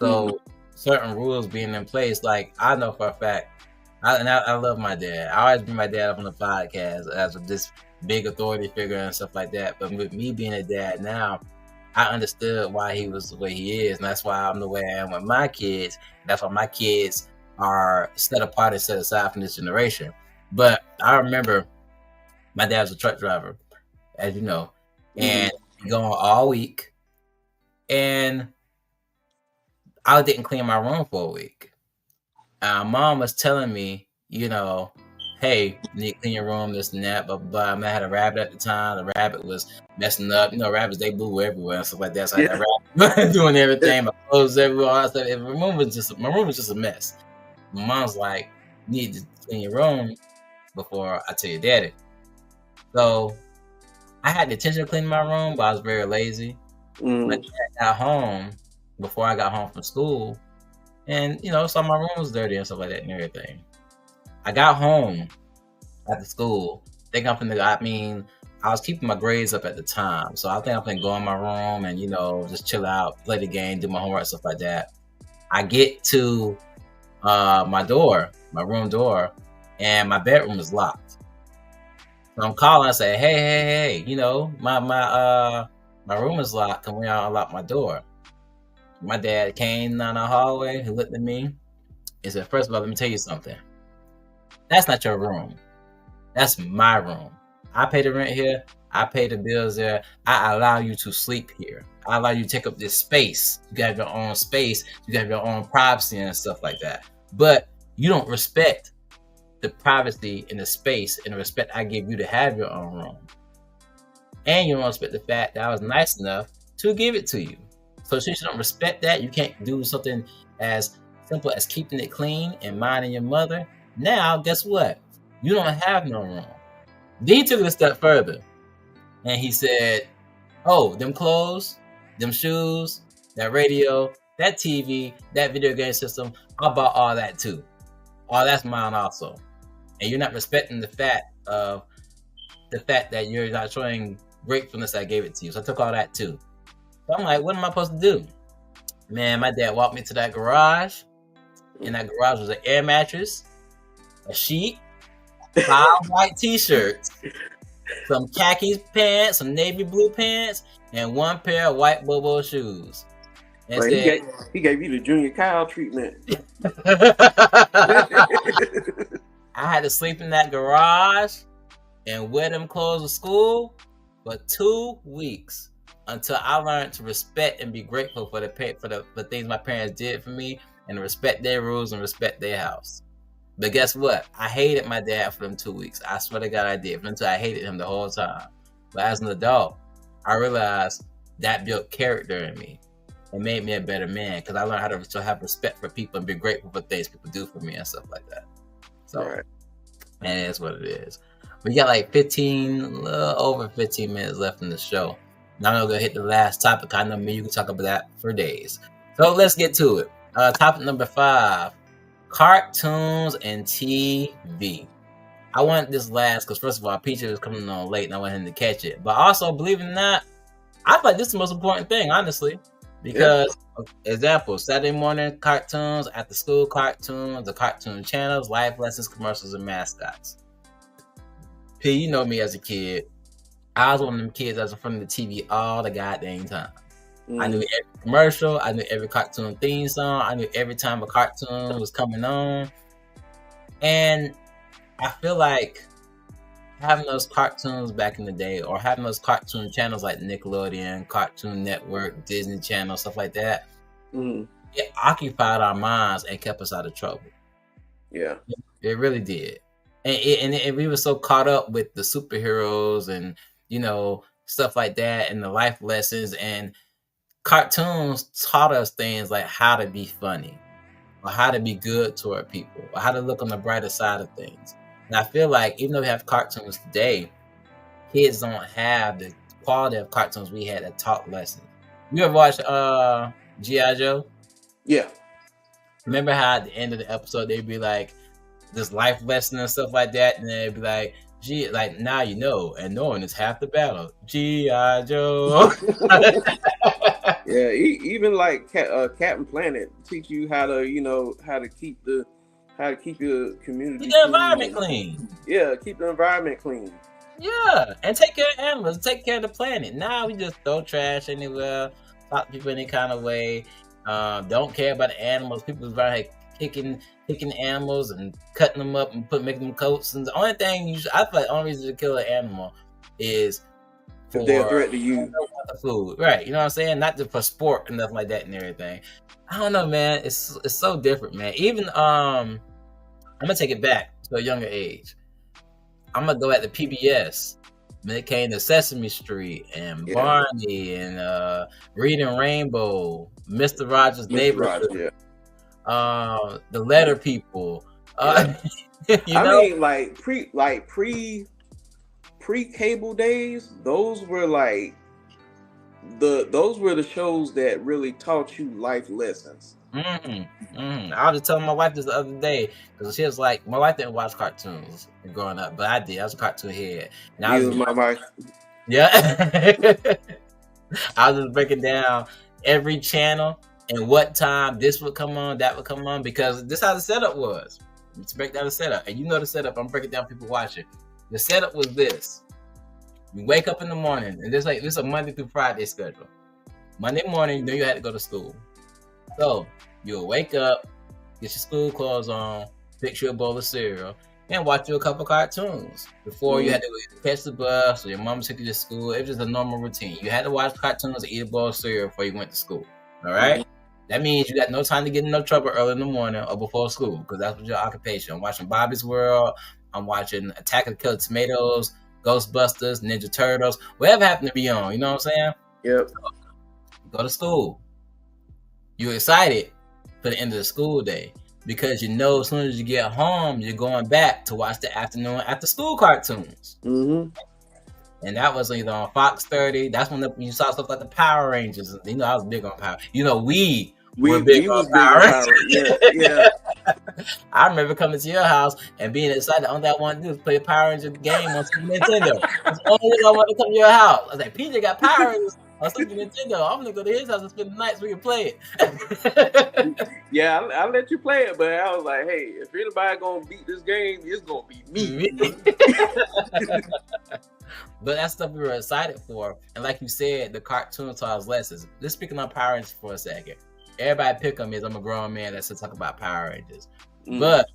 So certain rules being in place, like I know for a fact, I love my dad. I always bring my dad up on the podcast as this big authority figure and stuff like that. But with me being a dad now, I understood why he was the way he is, and that's why I'm the way I am with my kids. That's why my kids are set apart and set aside from this generation. But I remember my dad was a truck driver, as you know, and going all week, and I didn't clean my room for a week. Mom was telling me, hey, you need to clean your room, this and that, blah, blah, blah. I had a rabbit at the time. The rabbit was messing up. Rabbits, they blew everywhere and stuff like that. So I had a rabbit doing everything. My clothes everywhere, all that stuff. My room was just a mess. My mom's like, you need to clean your room before I tell your daddy. So I had the intention of cleaning my room, but I was very lazy. My dad got home before I got home from school. And, so my room was dirty and stuff like that and everything. I got home after school, I was keeping my grades up at the time. So I think I'm gonna go in my room and, just chill out, play the game, do my homework, stuff like that. I get to my room door, and my bedroom is locked. So I'm calling. I say, hey, my room is locked. Can we unlock my door? My dad came down the hallway. He looked at me. He said, first of all, let me tell you something. That's not your room. That's my room. I pay the rent here. I pay the bills there. I allow you to sleep here. I allow you to take up this space. You got your own space. You got your own privacy and stuff like that. But you don't respect the privacy and the space and the respect I give you to have your own room. And you don't respect the fact that I was nice enough to give it to you. So since you don't respect that, you can't do something as simple as keeping it clean and minding your mother. Now, guess what? You don't have no room. Then he took it a step further. And he said, oh, them clothes, them shoes, that radio, that TV, that video game system, I bought all that too. All that's mine also. And you're not respecting the fact that you're not showing gratefulness I gave it to you. So I took all that too. So I'm like, what am I supposed to do? Man, my dad walked me to that garage. In that garage was an air mattress, a sheet, 5 white t-shirts, some khaki pants, some navy blue pants, and 1 pair of white Bobo shoes. And said, he gave you the Junior Kyle treatment. I had to sleep in that garage and wear them clothes to school for 2 weeks until I learned to respect and be grateful for the things my parents did for me and to respect their rules and respect their house. But guess what? I hated my dad for them 2 weeks. I swear to God I did. Until I hated him the whole time. But as an adult, I realized that built character in me. It made me a better man because I learned how to have respect for people and be grateful for things people do for me and stuff like that. So, right. And that's what it is. We got like 15 minutes left in the show. Now I'm going to hit the last topic. I know me, you can talk about that for days. So let's get to it. Topic number 5. Cartoons and TV. I wanted this last because first of all, Peter was coming on late and I wanted him to catch it. But also, believe it or not, I feel like this is the most important thing, honestly. Because, example, Saturday morning cartoons, after school cartoons, the cartoon channels, life lessons, commercials, and mascots. P, you know me as a kid. I was one of them kids that was in front of the TV all the goddamn time. I knew every commercial. I knew every cartoon theme song. I knew every time a cartoon was coming on. And I feel like having those cartoons back in the day or having those cartoon channels like Nickelodeon, Cartoon Network, Disney Channel, stuff like that, it occupied our minds and kept us out of trouble. Yeah. It really did. And we were so caught up with the superheroes and, stuff like that and the life lessons, and cartoons taught us things like how to be funny or how to be good toward people or how to look on the brighter side of things. And I feel like even though we have cartoons today, kids don't have the quality of cartoons we had that taught lessons. You ever watch G.I. Joe? Yeah. Remember how at the end of the episode they'd be like this life lesson and stuff like that, and they'd be like, gee, like now you know, and knowing is half the battle. G.I. Joe. Yeah, even like Captain Planet teach you how to keep your community, keep the environment clean. Yeah, keep the environment clean. Yeah, and take care of animals, take care of the planet. Now we just throw trash anywhere, talk to people any kind of way. Don't care about the animals. People around here kicking animals and cutting them up and making them coats. And the only thing I feel like the only reason to kill an animal is for they're a threat to you. The food, right? You know what I'm saying? Not just for sport and nothing like that and everything. I don't know, man. It's so different, man. Even I'm gonna take it back to a younger age. I'm gonna go at the PBS. When it came to Sesame Street and Barney and Reading Rainbow, Mr. Rogers' Neighborhood, the Letter People. I mean, pre cable days, those were like those were the shows that really taught you life lessons. I was telling my wife this the other day because she was like, my wife didn't watch cartoons growing up, but I did. I was a cartoon head. And I You was, was my wife. yeah. I was just breaking down every channel and what time this would come on, that would come on, because this is how the setup was. Let's break down the setup. And you know the setup. I'm breaking down people watching. The setup was this. You wake up in the morning, and this is a Monday through Friday schedule. Monday morning, you know you had to go to school. So you'll wake up, get your school clothes on, fix you a bowl of cereal, and watch you a couple cartoons. Before you had to catch the bus or your mom took you to school. It was just a normal routine. You had to watch cartoons and eat a bowl of cereal before you went to school. All right? That means you got no time to get in no trouble early in the morning or before school, because that's your occupation. I'm watching Bobby's World. I'm watching Attack of the Killer Tomatoes, Ghostbusters, Ninja Turtles, whatever happened to be on. You know what I'm saying? Yep. So, go to school. You're excited for the end of the school day because you know as soon as you get home, you're going back to watch the afternoon after school cartoons. Mm-hmm. And that was either on Fox 30. That's when you saw stuff like the Power Rangers. You know, I was big on Power. You know, we were big on Power Rangers. Yeah. I remember coming to your house and being excited. The only thing I wanted to do was play a Power Ranger game on Super Nintendo. That's the only reason I wanted to come to your house. I was like, PJ got Power Rangers on Super Nintendo. I'm going to go to his house and spend the night so we can play it. Yeah, I'll let you play it, but I was like, hey, if anybody going to beat this game, it's going to be me. But that's stuff we were excited for. And like you said, the cartoon taught us lessons. Let's speaking on Power Rangers for a second. Everybody pick on me as I'm a grown man that's to talk about Power Rangers. But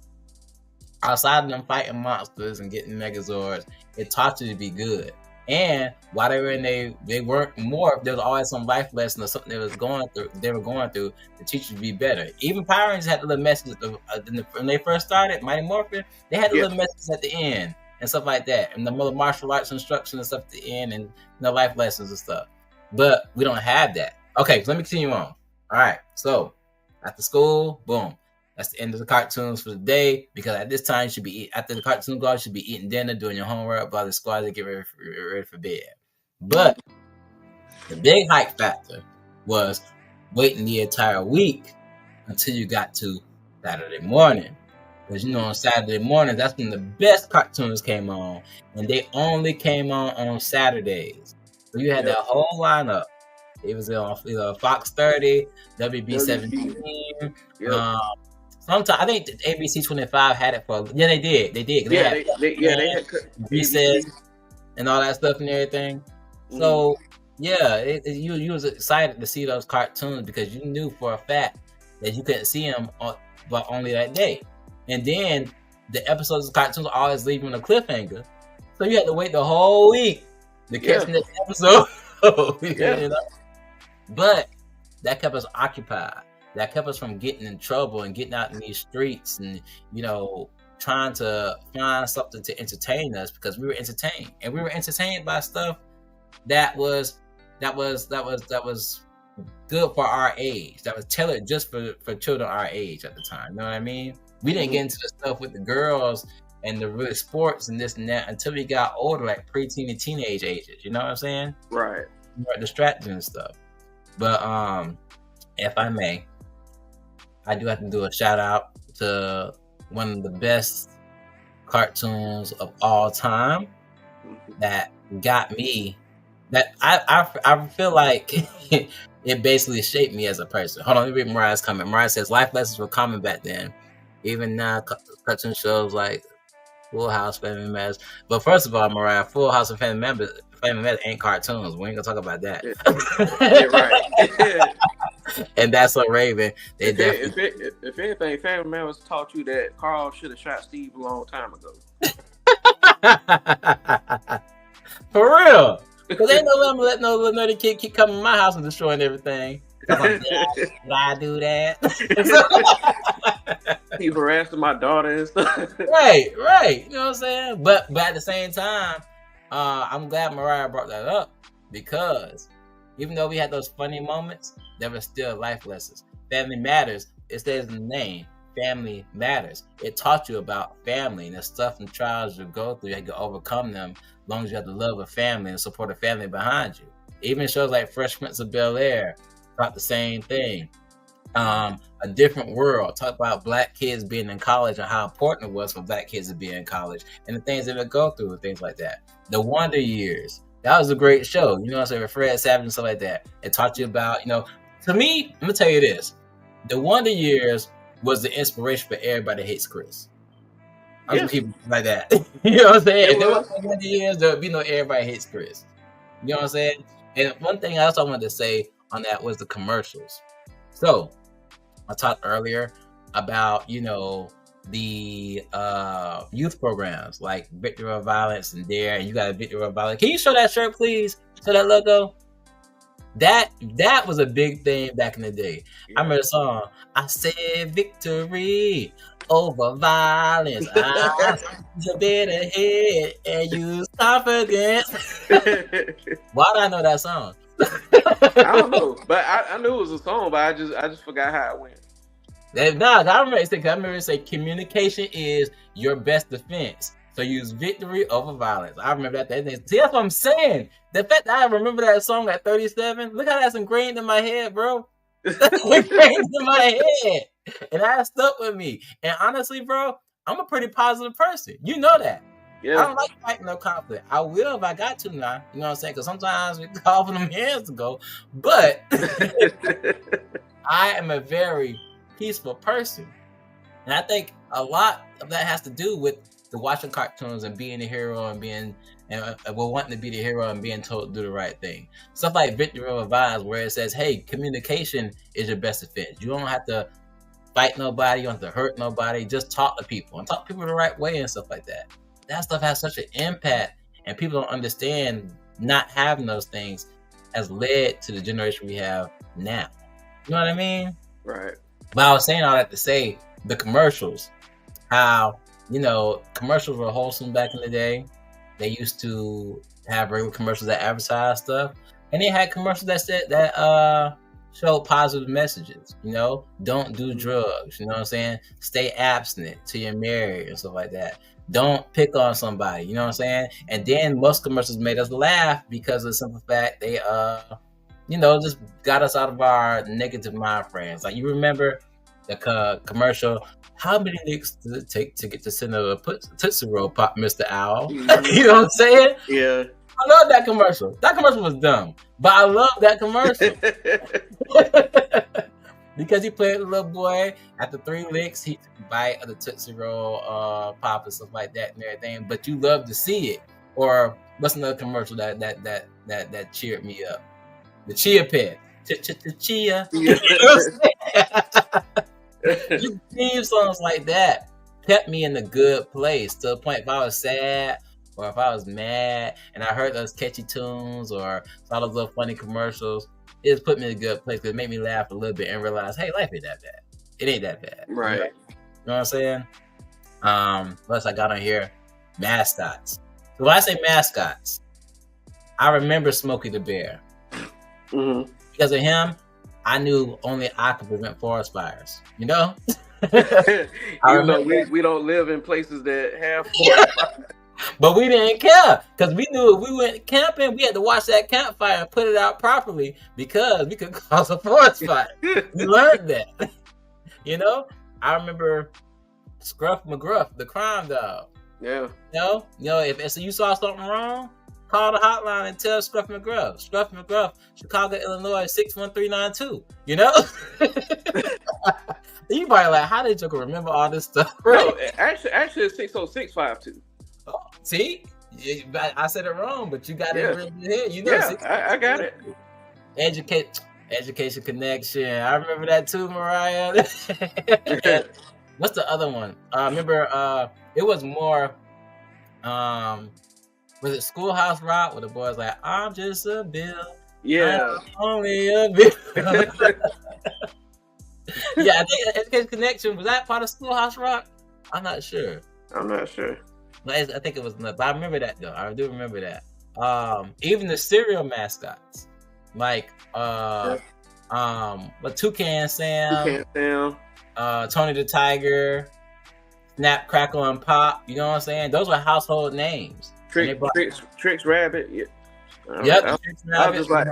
outside of them fighting monsters and getting Megazords, it taught you to be good. And while they were in they weren't more, there was always some life lesson or something they were going through to teach you to be better. Even Power Rangers had the little messages when they first started, Mighty Morphin, they had the little messages at the end and stuff like that. And the martial arts instruction and stuff at the end and life lessons and stuff. But we don't have that. Okay, so let me continue on. All right, so after school, boom. That's the end of the cartoons for the day, because at this time you should be after the cartoon go, you should be eating dinner, doing your homework, by the squad to get ready for bed. But the big hype factor was waiting the entire week until you got to Saturday morning. Because on Saturday morning, that's when the best cartoons came on, and they only came on Saturdays. So you had that whole lineup. It was on Fox 30, WB 17. Sometimes I think ABC 25 had it for. Yeah, they did. They had Recess and all that stuff and everything. So you was excited to see those cartoons because you knew for a fact that you couldn't see them but only that day. And then the episodes of cartoons always leave you on a cliffhanger, so you had to wait the whole week to catch the next episode. You know? But that kept us occupied. That kept us from getting in trouble and getting out in these streets and, trying to find something to entertain us, because we were entertained. And we were entertained by stuff that was good for our age. That was tailored just for children our age at the time. You know what I mean? We didn't get into the stuff with the girls and the really sports and this and that until we got older, like preteen and teenage ages. You know what I'm saying? Right. We were distracted and stuff. But if I may, I do have to do a shout out to one of the best cartoons of all time that got me. That I feel like it basically shaped me as a person. Hold on, let me read Mariah's comment. Mariah says life lessons were common back then. Even now, cartoon shows like Full House, Family Matters. But first of all, Mariah, Full House and Family Matters ain't cartoons. We ain't gonna talk about that. Right. And that's a Raven. If anything, Family Matters taught you that Carl should have shot Steve a long time ago. For real. Because ain't no way I'm gonna let no little nerdy kid keep coming to my house and destroying everything. Did I do that? He harassing my daughter and stuff. Right. You know what I'm saying? But at the same time, I'm glad Mariah brought that up, because even though we had those funny moments, there were still life lessons. Family Matters, it says in the name, Family Matters. It taught you about family and the stuff and trials you go through. You had to overcome them as long as you have the love of family and support a family behind you. Even shows like Fresh Prince of Bel-Air about the same thing. A Different World talk about black kids being in college and how important it was for black kids to be in college and the things that they go through and things like that. The Wonder Years, that was a great show. You know what I'm saying? With Fred Savage and stuff like that. It taught you about, to me, I'm gonna tell you this. The Wonder Years was the inspiration for Everybody Hates Chris. I'm gonna keep it like that. You know what I'm saying? If there wasn't Wonder Years, there would be no Everybody Hates Chris. You know what I'm saying? And one thing else I wanted to say on that was the commercials. So I talked earlier about, the youth programs like Victory of Violence and Dare, and you got a Victory of Violence. Can you show that shirt, please? Show that logo. That was a big thing back in the day. Yeah. I remember the song, I said victory over violence. I a bit ahead and use confidence. Why do I know that song? I don't know, but I knew it was a song, but I just forgot how it went. I remember it say communication is your best defense. So use victory over violence. I remember that. See, that's what I'm saying. The fact that I remember that song at 37, look how that's ingrained in my head, bro. That's ingrained in my head. And that stuck with me. And honestly, bro, I'm a pretty positive person. You know that. Yeah. I don't like fighting no conflict. I will if I got to now. You know what I'm saying? Because sometimes we call for them hands to go. But I am a very peaceful person. And I think a lot of that has to do with the watching cartoons and being a hero and wanting to be the hero and being told to do the right thing. Stuff like Victory Over Violence, where it says, hey, communication is your best defense. You don't have to fight nobody. You don't have to hurt nobody. Just talk to people and talk to people the right way and stuff like that. That stuff has such an impact, and people don't understand not having those things has led to the generation we have now. You know what I mean? Right. But I was saying all that to say the commercials, how, commercials were wholesome back in the day. They used to have regular commercials that advertise stuff, and they had commercials that showed positive messages. Don't do drugs. You know what I'm saying? Stay abstinent till you're married and stuff like that. Don't pick on somebody. You know what I'm saying? And then most commercials made us laugh because of the simple fact they just got us out of our negative mind frames. Like, you remember the commercial, how many licks does it take to get the center of a Tootsie Roll Pop, Mr. Owl? Mm-hmm. You know what I'm saying? Yeah. I love that commercial. That commercial was dumb, but I love that commercial. Because he played the little boy, after 3 licks, he took a bite of the Tootsie Roll Pop and stuff like that and everything, but you love to see it. Or what's another commercial that cheered me up? The Chia Pet. Chia. Just theme songs like that kept me in a good place, to the point if I was sad or if I was mad and I heard those catchy tunes or saw those little funny commercials, it just put me in a good place because it made me laugh a little bit and realize, hey, life ain't that bad. It ain't that bad. Right. You know what I'm saying? Plus I got on here, mascots. So when I say mascots, I remember Smokey the Bear. Mm-hmm. Because of him, I knew only I could prevent forest fires. We don't live in places that have forest fires. But we didn't care, because we knew if we went camping, we had to watch that campfire and put it out properly, because we could cause a forest fire. We learned that. I remember Scruff McGruff, the crime dog. Yeah. If you saw something wrong, call the hotline and tell Scruff McGruff. Scruff McGruff, Chicago, Illinois, 61392. You probably like, how did you remember all this stuff? Bro, actually it's 60652. Oh, see? I said it wrong, but you got it written here. I got it. Education Connection. I remember that too, Mariah. What's the other one? Remember, it was more, was it Schoolhouse Rock, where the boy's like, I'm just a bill. Yeah. I'm only a bill. Yeah, I think Education Connection, was that part of Schoolhouse Rock? I'm not sure. I think it was, but I remember that though. I do remember that. Even the cereal mascots, like Toucan Sam, Tony the Tiger, Snap, Crackle, and Pop. You know what I'm saying? Those were household names. Trix Rabbit. Yeah. Yep. I was just like,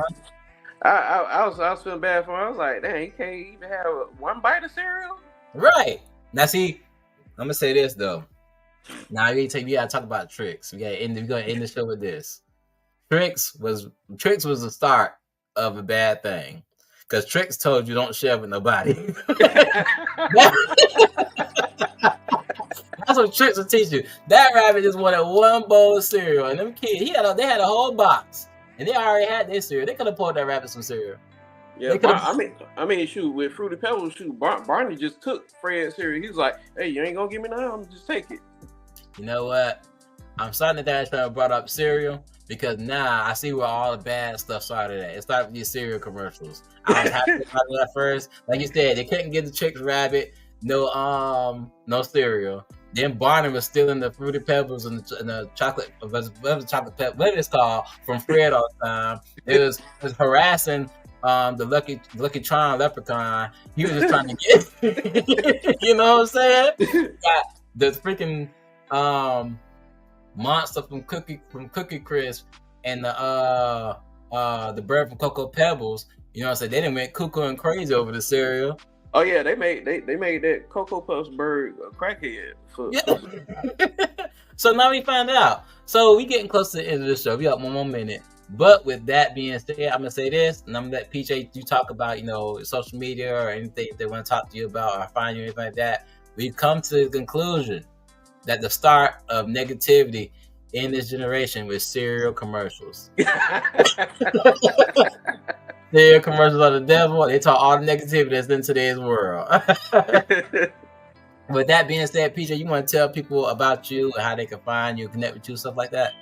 I was feeling bad for him. I was like, dang, he can't even have one bite of cereal. Right. Now, see, I'm gonna say this though. Now you gotta talk about Tricks. We're gonna end the show with this. Tricks was the start of a bad thing. Because Tricks told you don't share with nobody. That's what Tricks will teach you. That rabbit just wanted one bowl of cereal. And them kids, they had a whole box. And they already had their cereal. They could have poured that rabbit some cereal. Yeah, I mean, shoot, with Fruity Pebbles, Barney just took Fred's cereal. He was like, hey, you ain't gonna give me none, I'm just take it. You know what? I'm starting to think I brought up cereal because now I see where all the bad stuff started at. It started with these cereal commercials. I was happy about that first. Like you said, they couldn't give the Tricks rabbit no cereal. Then Barney was stealing the Fruity Pebbles and the chocolate, whatever it's called, from Fred all the time. It was harassing the Lucky Charm leprechaun. He was just trying to get, you know what I'm saying? Got the freaking monster from Cookie Crisp and the bird from Cocoa Pebbles. You know what I'm saying? They didn't went cuckoo and crazy over the cereal. Oh yeah, they made that Cocoa Puffs bird a crackhead. Yeah. So now we find out. So we getting close to the end of the show. We got one more minute. But with that being said, I'm gonna say this, and I'm gonna let PJ you talk about, social media or anything they want to talk to you about or find you, anything like that. We've come to the conclusion that the start of negativity in this generation was cereal commercials. Cereal commercials are the devil. They talk all the negativity that's in today's world. With that being said, PJ, you want to tell people about you and how they can find you, connect with you, stuff like that?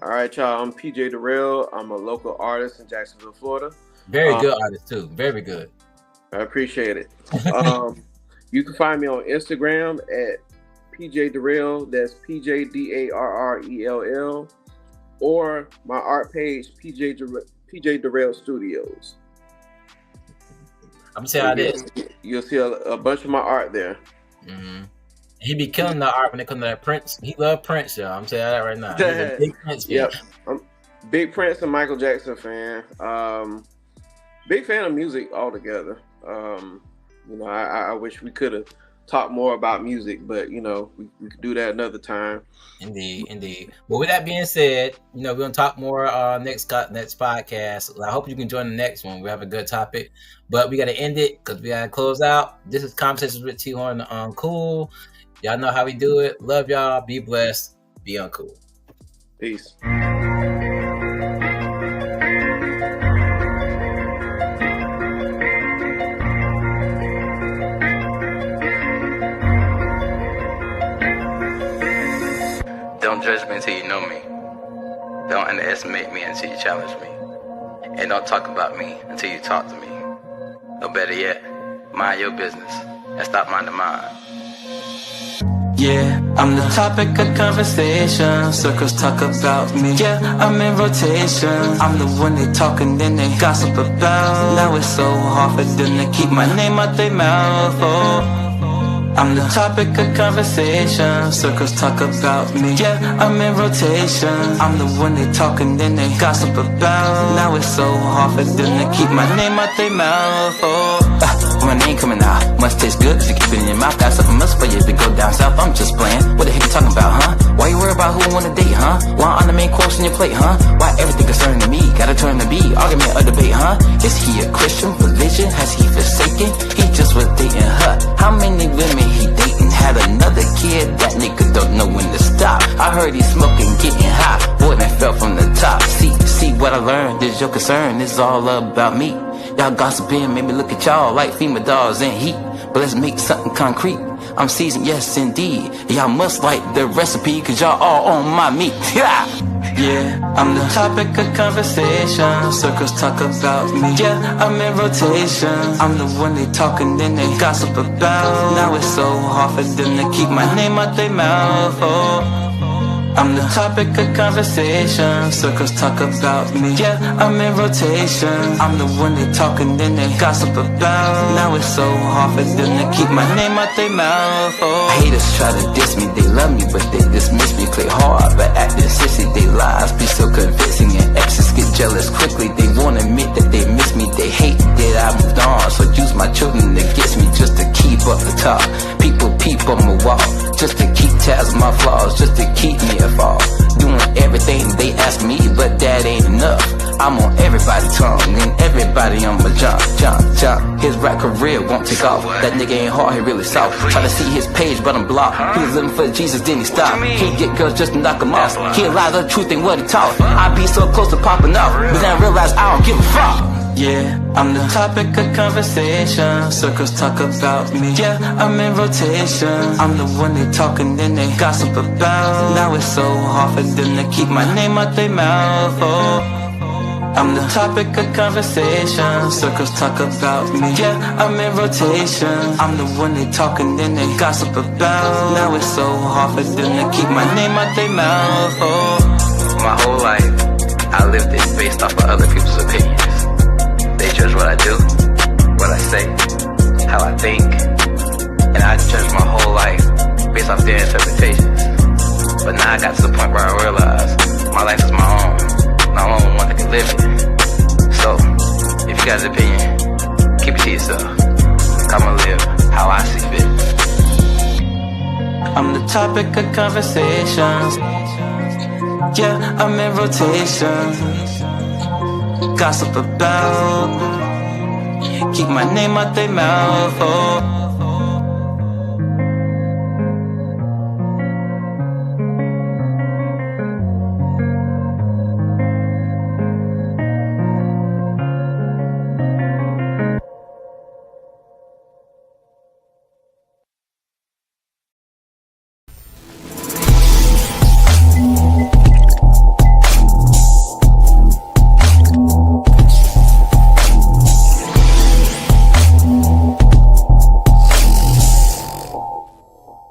All right, y'all. I'm PJ Darrell. I'm a local artist in Jacksonville, Florida. Very good artist, too. Very good. I appreciate it. You can find me on Instagram at PJ Darrell. That's PJDarrell. Or my art page, PJ Darrell Studios. I'm gonna say how it is. You'll see a bunch of my art there. Mm-hmm. He be killing the art when it comes to that Prince. He love Prince, y'all. I'm saying that right now. He's a big Prince fan. Yep. I'm big Prince and Michael Jackson fan. Big fan of music altogether. I wish we could have talked more about music, but we could do that another time. Indeed. But with that being said, we're gonna talk more next podcast. I hope you can join the next one. We have a good topic, but we gotta end it because we gotta close out. This is Conversations with T-Horne da Uncool. Y'all know how we do it. Love y'all. Be blessed. Be uncool. Peace. Don't judge me until you know me. Don't underestimate me until you challenge me. And don't talk about me until you talk to me. Or better yet, mind your business and stop minding mine. Yeah, I'm the topic of conversation. Circles talk about me. Yeah, I'm in rotation. I'm the one they talking, then they gossip about. Now it's so hard for them to keep my name out their mouth. Oh, I'm the topic of conversation. Circles talk about me. Yeah, I'm in rotation. I'm the one they talking, then they gossip about. Now it's so hard for them to keep my name out their mouth. Oh, my name coming out must taste good if you keep it in your mouth. Got something else for you to go down south. I'm just playing. What the heck you talking about, huh? Why you worry about who I wanna date, huh? Why on the main course on your plate, huh? Why everything concerning me gotta turn to be argument or debate, huh? Is he a Christian religion? Has he forsaken? He just was dating her. How many women he dating? Had another kid? That nigga don't know when to stop. I heard he smoking, getting high. Boy, man fell from the top. See what I learned. This your concern. It's all about me. Y'all gossiping made me look at y'all like female dolls in heat. But let's make something concrete. I'm seasoned, yes indeed. Y'all must like the recipe, cause y'all all on my meat. Yeah, I'm the topic of conversation. Circles talk about me. Yeah, I'm in rotation. I'm the one they talking, then they gossip about. Now it's so hard for them to keep my name out their mouth. Oh, I'm the topic of conversation. Circles talk about me. Yeah, I'm in rotation. I'm the one they talking, then they gossip about. Now it's so hard for them to keep my name out their mouth. Oh. Haters try to diss me, they love me, but they dismiss me. Play hard, but acting sissy. They lies be so convincing, and exes get jealous quickly. They won't admit that they miss me. They hate that I moved on, so use my children against me just to keep up the top. People peep on my wall, just to keep tabs on my flaws, just to keep me afar. Doing everything they ask me, but that ain't enough. I'm on everybody's tongue, and everybody on my jump. His rap career won't take off. That nigga ain't hard, he really soft. Try to see his page, but I'm blocked. He was living for Jesus, then he stopped. Can't get girls just to knock him off. Can't lie, the truth ain't what he taught. I be so close to popping off, but then I realize I don't give a fuck. Yeah, I'm the topic of conversation. Circles talk about me. Yeah, I'm in rotation. I'm the one they talking, then they gossip about. Now it's so hard for them to keep my name out their mouth. Oh, I'm the topic of conversation. Circles talk about me. Yeah, I'm in rotation. I'm the one they talking, then they gossip about. Now it's so hard for them to keep my name out their mouth. Oh, My whole life, I lived it based off of other people's opinions. They judge what I do, what I say, how I think, and I judge my whole life based off their interpretations. But now I got to the point where I realize my life is my own, and I'm the only one that can live it. So, if you got an opinion, keep it to yourself. I'ma live how I see fit. I'm the topic of conversations. Yeah, I'm in rotation. Gossip about. Keep my name out their mouth. Oh.